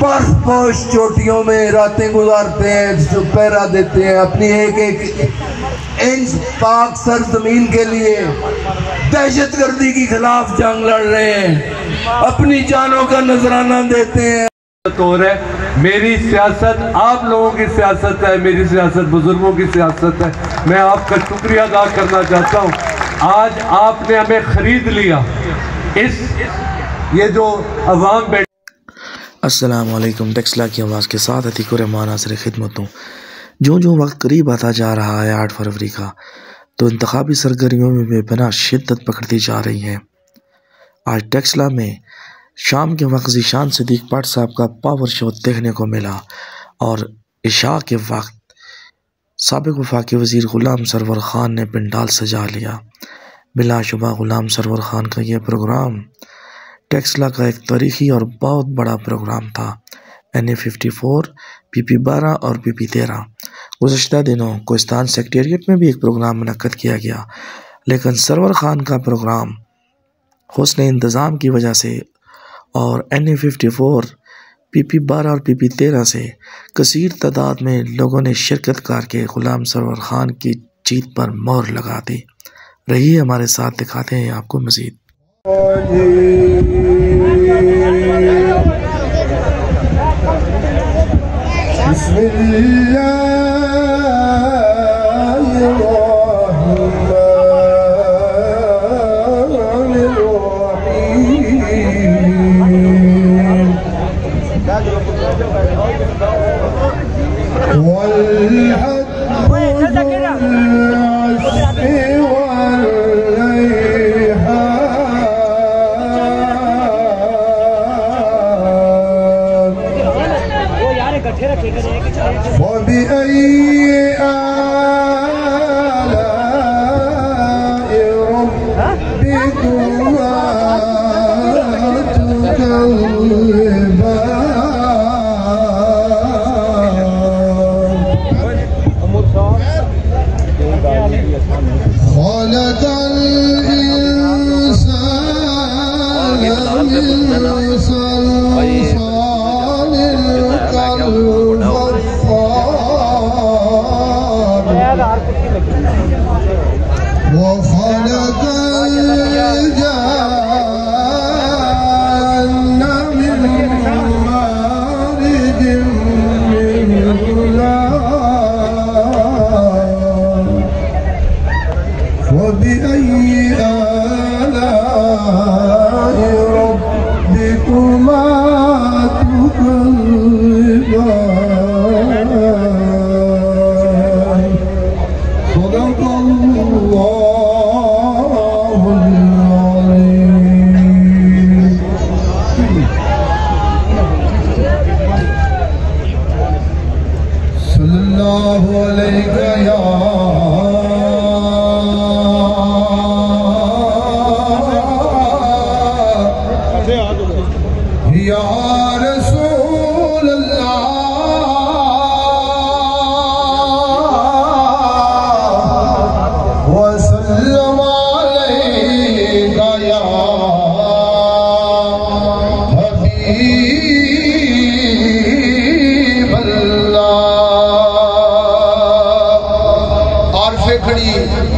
برف پوش چوٹیوں میں راتیں گزارتے ہیں، پہرا دیتے ہیں، اپنی ایک ایک انچ پاک سرزمین کے لیے دہشت گردی کی خلاف جنگ لڑ رہے ہیں، اپنی جانوں کا نذرانہ دیتے ہیں۔ میری سیاست آپ لوگوں کی سیاست ہے، میری سیاست بزرگوں کی سیاست ہے۔ میں آپ کا شکریہ ادا کرنا چاہتا ہوں، آج آپ نے ہمیں خرید لیا۔ یہ جو عوام بیٹھے۔ السلام علیکم، ٹیکسلا کی آواز کے ساتھ عتیق الرحمان حاضر خدمت ہوں۔ جو وقت قریب آتا جا رہا ہے 8 فروری کا، تو انتخابی سرگرمیوں میں بے پناہ شدت پکڑتی جا رہی ہے۔ آج ٹیکسلا میں شام کے وقت ذیشان صدیق بٹ صاحب کا پاور شو دیکھنے کو ملا، اور عشاء کے وقت سابق وفاقی وزیر غلام سرور خان نے پنڈال سجا لیا۔ بلا شبہ غلام سرور خان کا یہ پروگرام ٹیکسلا کا ایک تاریخی اور بہت بڑا پروگرام تھا۔ NA54، PP12 اور PP13۔ گزشتہ دنوں کوہستان سیکریٹریٹ میں بھی ایک پروگرام منعقد کیا گیا، لیکن سرور خان کا پروگرام حسن انتظام کی وجہ سے اور NA54، PP12 اور PP13 سے کثیر تعداد میں لوگوں نے شرکت کر کے غلام سرور خان کی جیت پر مہر لگا دی۔ رہیے ہمارے ساتھ، دکھاتے ہیں آپ کو مزید۔ بسم اللہ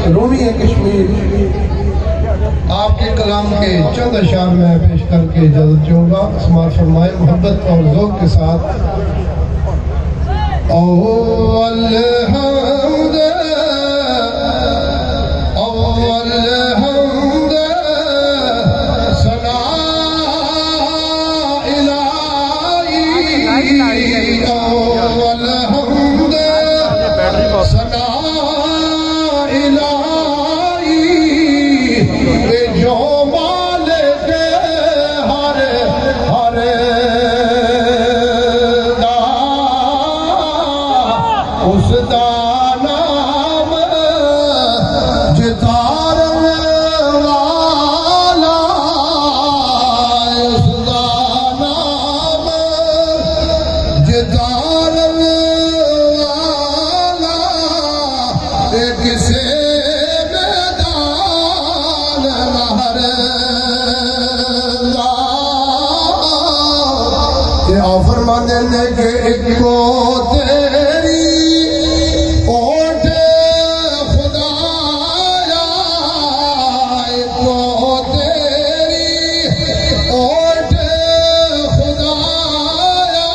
رومی کشمیر آپ کے کلام کے چند اشعار میں پیش کر کے اجازت چاہوں گا۔ سماعت فرمائے محبت اور ذوق کے ساتھ۔ اول حمد ثنا الہی، اول حمد ثنا آ فرمانے نے کہ ایک کو تیری اوٹ خدایا، ایک کو تیری اوٹ خدایا،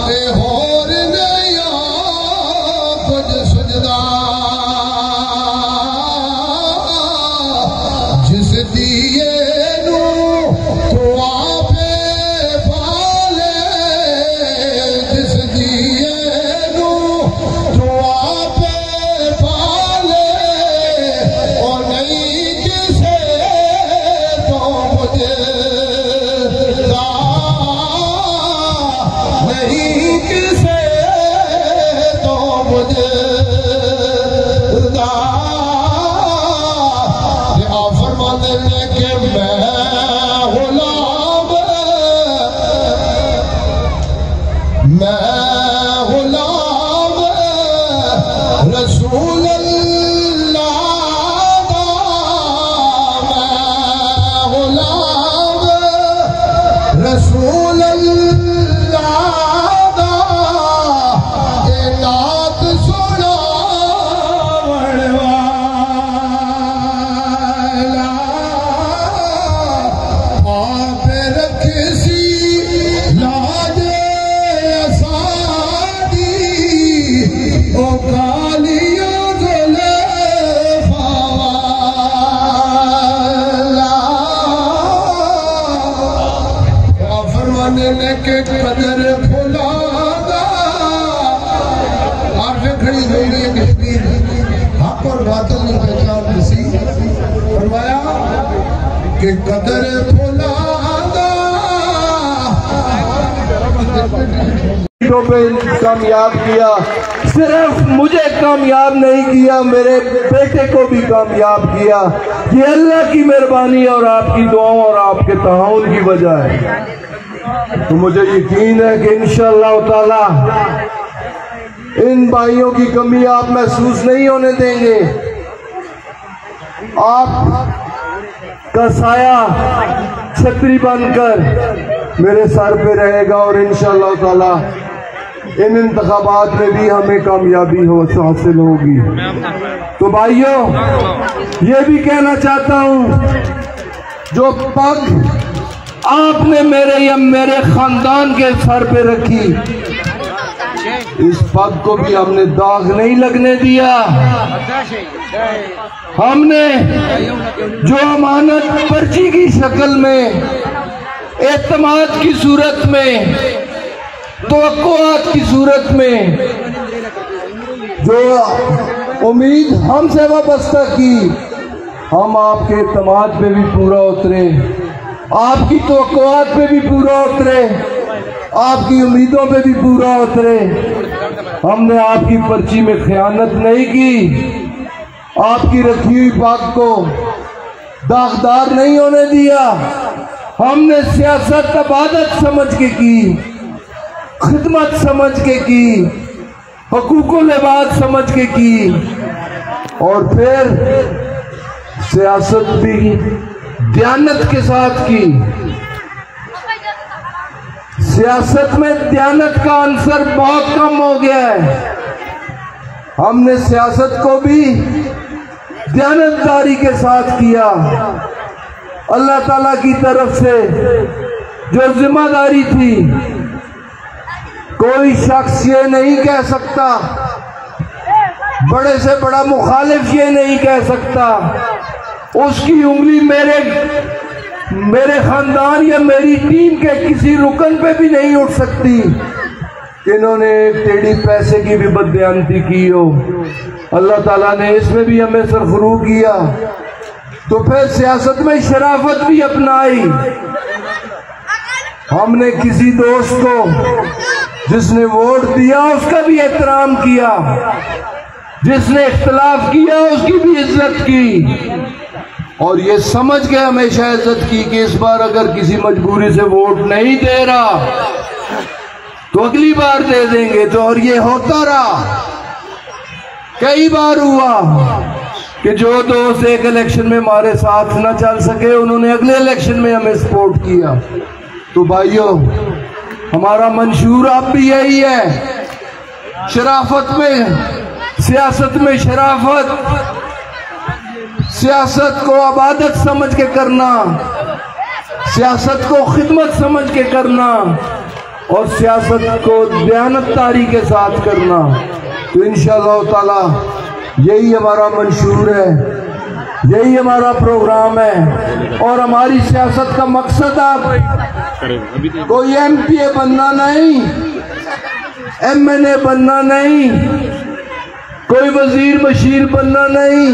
اے ہور نیا کچھ سجدہ جس دیئے نو تو آپ پالے، جس دیئے نو تو آپ پالے، اور نہیں کسے تو مجھے دا، نہیں کسے تو مجھے دا۔ آ فرمانے لے کہ میں غلام، میں غلام رسول اللہ دا، میں غلام رسول اللہ دا، اے نات سنا آپ رکھسی لاج اسادی، او کالیاں زلیفا والا۔ آپ فرمانے نے کہ قدر بھلا دا، آپ سے کھڑی ہوئی ہے کشمیر حق اور باطل نہیں پہچان کسی، فرمایا کہ قدر بھلا دا۔ پہ کامیاب کیا، صرف مجھے کامیاب نہیں کیا، میرے بیٹے کو بھی کامیاب کیا۔ یہ اللہ کی مہربانی اور آپ کی دعاؤں اور آپ کے تعاون کی وجہ ہے۔ تو مجھے یقین ہے کہ انشاءاللہ تعالی ان بھائیوں کی کمی آپ محسوس نہیں ہونے دیں گے۔ آپ کا سایہ چھتری بن کر میرے سر پہ رہے گا، اور انشاءاللہ تعالی ان انتخابات میں بھی ہمیں کامیابی حاصل ہوگی۔ تو بھائیوں، یہ بھی کہنا چاہتا ہوں، جو پگ آپ نے میرے یا میرے خاندان کے سر پہ رکھی، اس پگ کو بھی ہم نے داغ نہیں لگنے دیا۔ ہم نے جو امانت پرچی کی شکل میں، اعتماد کی صورت میں، توقعات کی صورت میں جو امید ہم سے وابستہ کی، ہم آپ کے اعتماد پہ بھی پورا اترے، آپ کی توقعات پہ بھی پورا اترے، آپ کی امیدوں پہ بھی پورا اترے۔ ہم نے آپ کی پرچی میں خیانت نہیں کی، آپ کی رکھی ہوئی بات کو داغدار نہیں ہونے دیا۔ ہم نے سیاست عبادت سمجھ کے کی، خدمت سمجھ کے کی، حقوق و لباد سمجھ کے کی، اور پھر سیاست بھی دیانت کے ساتھ کی۔ سیاست میں دیانت کا عنصر بہت کم ہو گیا ہے۔ ہم نے سیاست کو بھی دیانتداری کے ساتھ کیا۔ اللہ تعالیٰ کی طرف سے جو ذمہ داری تھی، کوئی شخص یہ نہیں کہہ سکتا، بڑے سے بڑا مخالف یہ نہیں کہہ سکتا، اس کی انگلی میرے خاندان یا میری ٹیم کے کسی رکن پہ بھی نہیں اٹھ سکتی کہ انہوں نے ایک ٹیڑھی پیسے کی بھی بددیانتی کی ہو۔ اللہ تعالیٰ نے اس میں بھی ہمیں سرخرو کیا۔ تو پھر سیاست میں شرافت بھی اپنائی۔ ہم نے کسی دوست کو جس نے ووٹ دیا اس کا بھی احترام کیا، جس نے اختلاف کیا اس کی بھی عزت کی، اور یہ سمجھ کے ہمیشہ عزت کی کہ اس بار اگر کسی مجبوری سے ووٹ نہیں دے رہا تو اگلی بار دے دیں گے۔ تو اور یہ ہوتا رہا، کئی بار ہوا کہ جو دوست ایک الیکشن میں ہمارے ساتھ نہ چل سکے، انہوں نے اگلے الیکشن میں ہمیں سپورٹ کیا۔ تو بھائیوں، ہمارا منشور اب بھی یہی ہے، شرافت میں، سیاست میں شرافت، سیاست کو عبادت سمجھ کے کرنا، سیاست کو خدمت سمجھ کے کرنا، اور سیاست کو دیانتداری کے ساتھ کرنا۔ تو انشاءاللہ تعالی یہی ہمارا منشور ہے، یہی ہمارا پروگرام ہے، اور ہماری سیاست کا مقصد اب کوئی ایم پی اے بننا نہیں، ایم این اے بننا نہیں، کوئی وزیر بشیر بننا نہیں۔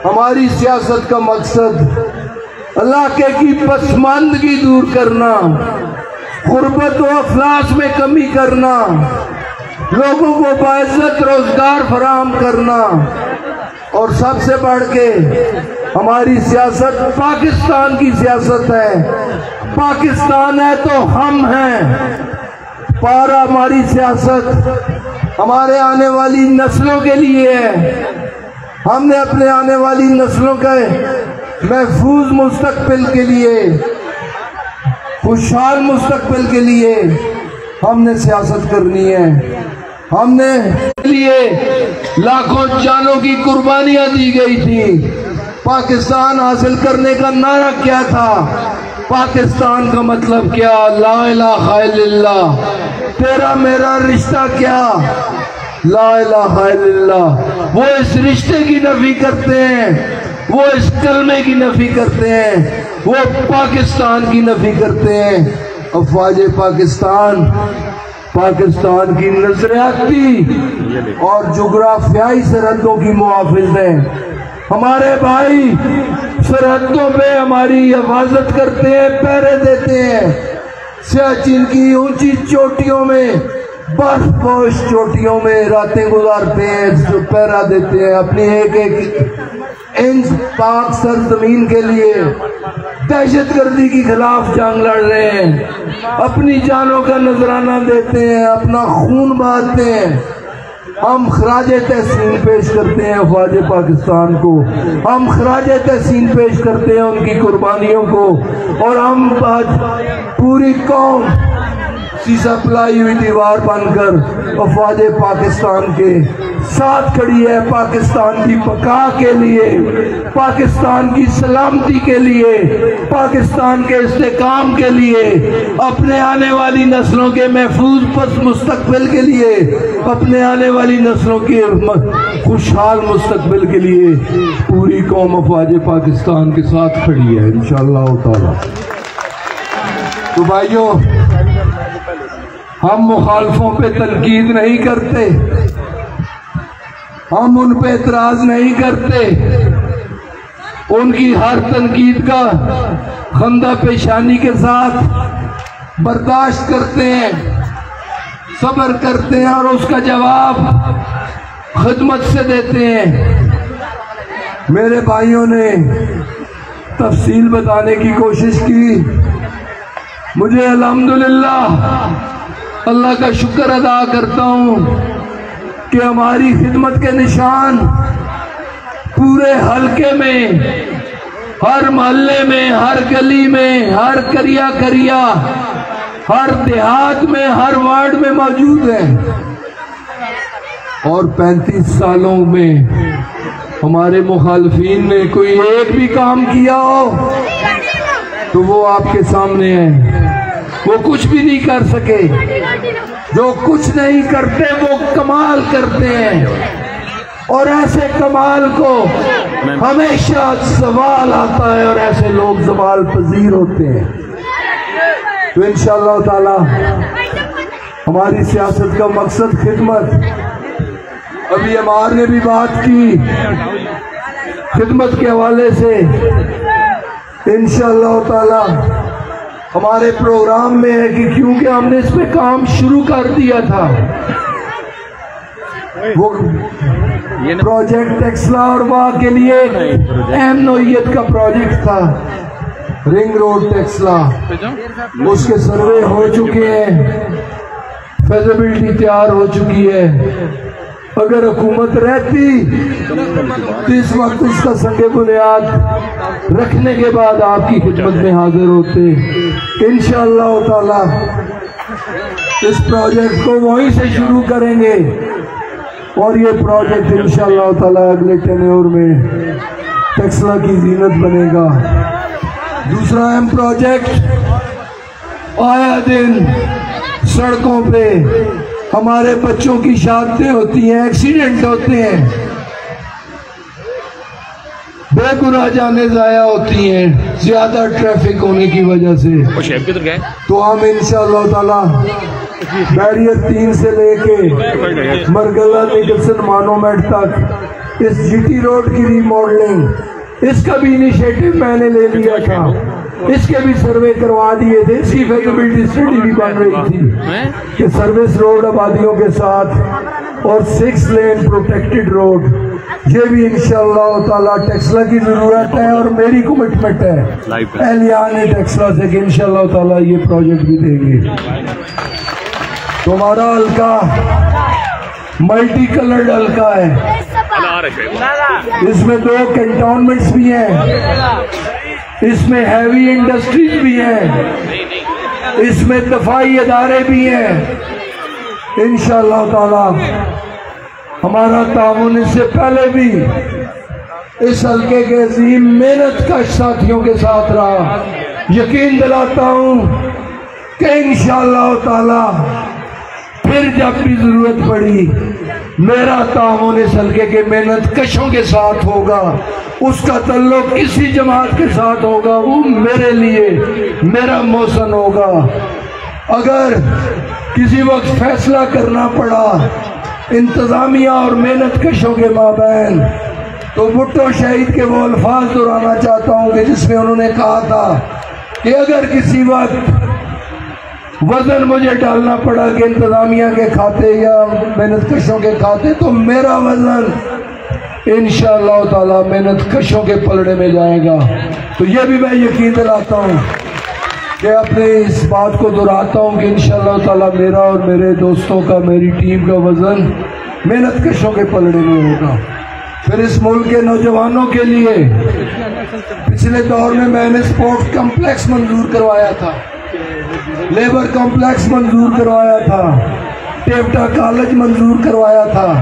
ہماری سیاست کا مقصد اللہ کی پسماندگی دور کرنا، غربت و افلاس میں کمی کرنا، لوگوں کو باعزت روزگار فراہم کرنا، اور سب سے بڑھ کے ہماری سیاست پاکستان کی سیاست ہے۔ پاکستان ہے تو ہم ہیں، پارا ہماری سیاست ہمارے آنے والی نسلوں کے لیے ہے۔ ہم نے اپنے آنے والی نسلوں کے محفوظ مستقبل کے لیے، خوشحال مستقبل کے لیے ہم نے سیاست کرنی ہے۔ ہم نے لیے لاکھوں جانوں کی قربانیاں دی گئی تھی۔ پاکستان حاصل کرنے کا نعرہ کیا تھا؟ پاکستان کا مطلب کیا؟ لا الہ الا اللہ۔ تیرا میرا رشتہ کیا؟ لا الہ الا اللہ۔ وہ اس رشتے کی نفی کرتے ہیں، وہ اس کلمے کی نفی کرتے ہیں، وہ پاکستان کی نفی کرتے ہیں۔ افواج پاکستان پاکستان کی نظریاتی اور جغرافیائی سرحدوں کی محافظ ہیں۔ ہمارے بھائی سرحدوں پہ ہماری حفاظت کرتے ہیں، پہرے دیتے ہیں۔ سیاچن کی اونچی چوٹیوں میں، برف پوش چوٹیوں میں راتیں گزارتے ہیں، پہرا دیتے ہیں، اپنی ایک ایک انچ پاک سرزمین کے لیے دہشت گردی کی خلاف جنگ لڑ رہے ہیں، اپنی جانوں کا نذرانہ دیتے ہیں، اپنا خون بہاتے ہیں۔ ہم خراج تحسین پیش کرتے ہیں افواج پاکستان کو، ہم خراج تحسین پیش کرتے ہیں ان کی قربانیوں کو، اور ہم آج پوری قوم سیسا پلائی ہوئی دیوار بن کر افواج پاکستان کے ساتھ کھڑی ہے، پاکستان کی بقا کے لیے، پاکستان کی سلامتی کے لیے، پاکستان کے استحکام کے لیے، اپنے آنے والی نسلوں کے محفوظ پس مستقبل کے لیے، اپنے آنے والی نسلوں کے خوشحال مستقبل کے لیے پوری قوم افواج پاکستان کے ساتھ کھڑی ہے انشاءاللہ تعالی۔ تو بھائیوں، ہم مخالفوں پہ تنقید نہیں کرتے، ہم ان پہ اعتراض نہیں کرتے، ان کی ہر تنقید کا خندہ پیشانی کے ساتھ برداشت کرتے ہیں، صبر کرتے ہیں، اور اس کا جواب خدمت سے دیتے ہیں۔ میرے بھائیوں نے تفصیل بتانے کی کوشش کی، مجھے الحمدللہ اللہ کا شکر ادا کرتا ہوں کہ ہماری خدمت کے نشان پورے حلقے میں، ہر محلے میں، ہر گلی میں، ہر کریا کریا، ہر دیہات میں، ہر وارڈ میں موجود ہیں، اور 35 سالوں میں ہمارے مخالفین نے کوئی ایک بھی کام کیا ہو تو وہ آپ کے سامنے ہے۔ وہ کچھ بھی نہیں کر سکے، جو کچھ نہیں کرتے وہ کمال کرتے ہیں، اور ایسے کمال کو ہمیشہ زوال آتا ہے، اور ایسے لوگ زوال پذیر ہوتے ہیں۔ تو انشاءاللہ تعالی ہماری سیاست کا مقصد خدمت۔ ابھی عمار نے بھی بات کی خدمت کے حوالے سے، انشاءاللہ تعالی ہمارے پروگرام میں ہے کہ کیونکہ ہم نے اس پہ کام شروع کر دیا تھا، وہ پروجیکٹ ٹیکسلا اور وہاں کے لیے اہم نوعیت کا پروجیکٹ تھا، رنگ روڈ ٹیکسلا، اس کے سروے ہو چکے ہیں، فیزیبلٹی تیار ہو چکی ہے۔ اگر حکومت رہتی تو اس وقت اس کا سنگ بنیاد رکھنے کے بعد آپ کی خدمت میں حاضر ہوتے۔ انشاءاللہ تعالی اس پروجیکٹ کو وہیں سے شروع کریں گے اور یہ پروجیکٹ انشاءاللہ تعالیٰ اگلے ٹینیور میں ٹیکسلا کی زینت بنے گا۔ دوسرا اہم پروجیکٹ، آیا دن سڑکوں پہ ہمارے بچوں کی شہادتیں ہوتی ہیں، ایکسیڈنٹ ہوتے ہیں، بے گناہ جانیں ضائع ہوتی ہیں زیادہ ٹریفک ہونے کی وجہ سے۔ تو ہم انشاءاللہ تعالیٰ بیریئر 3 سے لے کے مرگلہ نکلسن مانومنٹ تک اس جی ٹی روڈ کی ری ماڈلنگ، اس کا بھی انیشیٹو میں نے لے لیا تھا، اس کے بھی سروے کروا دیے تھے، اس کی فیزیبلٹی اسٹڈی بھی بن رہی تھی کہ سروس روڈ آبادیوں کے ساتھ اور 6 لین پروٹیکٹڈ روڈ، یہ بھی انشاءاللہ تعالیٰ ٹیکسلا کی ضرورت ہے اور میری کمٹمنٹ ہے اہلیان ٹیکسلا سے کہ انشاءاللہ تعالیٰ یہ پروجیکٹ بھی دیں گے۔ تمہارا حلقہ ملٹی کلرڈ حلقہ ہے، اس میں 2 کنٹونمنٹس بھی ہیں، اس میں ہیوی انڈسٹریز بھی ہیں، اس میں دفاعی ادارے بھی ہیں۔ انشاءاللہ تعالی ہمارا تعاون اس سے پہلے بھی اس حلقے کے عظیم محنت کش ساتھیوں کے ساتھ رہا۔ یقین دلاتا ہوں کہ انشاءاللہ تعالی پھر جب بھی ضرورت پڑی میرا تعاون اس حلقے کے محنت کشوں کے ساتھ ہوگا، اس کا تعلق کسی جماعت کے ساتھ ہوگا، وہ میرے لیے میرا محسن ہوگا۔ اگر کسی وقت فیصلہ کرنا پڑا انتظامیہ اور محنت کشوں کے مابین، تو بھٹو شہید کے وہ الفاظ دہرانا چاہتا ہوں کہ جس میں انہوں نے کہا تھا کہ اگر کسی وقت وزن مجھے ڈالنا پڑا کہ انتظامیہ کے کھاتے یا محنت کشوں کے کھاتے، تو میرا وزن انشاءاللہ تعالی محنت کشوں کے پلڑے میں جائے گا۔ تو یہ بھی میں یقین دلاتا ہوں کہ اپنے اس بات کو دہراتا ہوں کہ انشاءاللہ تعالی میرا اور میرے دوستوں کا، میری ٹیم کا وزن محنت کشوں کے پلڑے میں ہوگا۔ پھر اس ملک کے نوجوانوں کے لیے پچھلے دور میں نے سپورٹ کمپلیکس منظور کروایا تھا، لیبر کمپلیکس منظور کروایا تھا، ٹیپٹا کالج منظور کروایا تھا،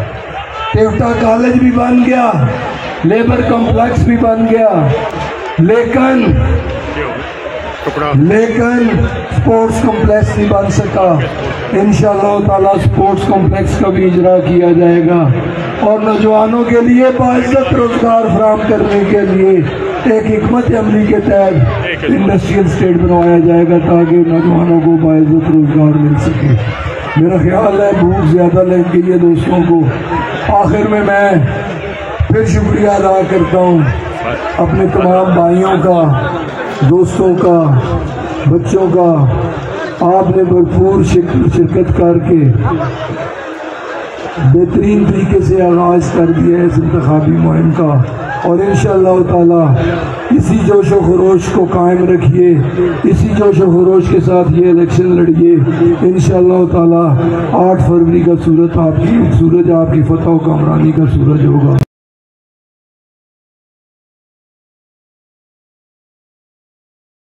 ٹیپٹا کالج بھی بن گیا، لیبر کمپلیکس بھی بن گیا، لیکن سپورٹس کمپلیکس نہیں بن سکا۔ انشاءاللہ تعالیٰ سپورٹس کمپلیکس کا بھی اجرا کیا جائے گا اور نوجوانوں کے لیے باعزت روزگار فراہم کرنے کے لیے ایک حکمت عملی کے تحت انڈسٹریل اسٹیٹ بنوایا جائے گا تاکہ نوجوانوں کو باعزت روزگار مل سکے۔ میرا خیال ہے بھوک زیادہ لگ گئی ہے دوستوں کو۔ آخر میں پھر شکریہ ادا کرتا ہوں اپنے تمام بھائیوں کا، دوستوں کا، بچوں کا۔ آپ نے بھرپور شرکت کر کے بہترین طریقے سے آغاز کر دیا ہے اس انتخابی مہم کا، اور انشاءاللہ تعالی اسی جوش و خروش کو قائم رکھیے، اسی جوش و خروش کے ساتھ یہ الیکشن لڑیے۔ انشاءاللہ تعالی 8 فروری کا سورج آپ کی فتح و کامرانی کا سورج ہوگا۔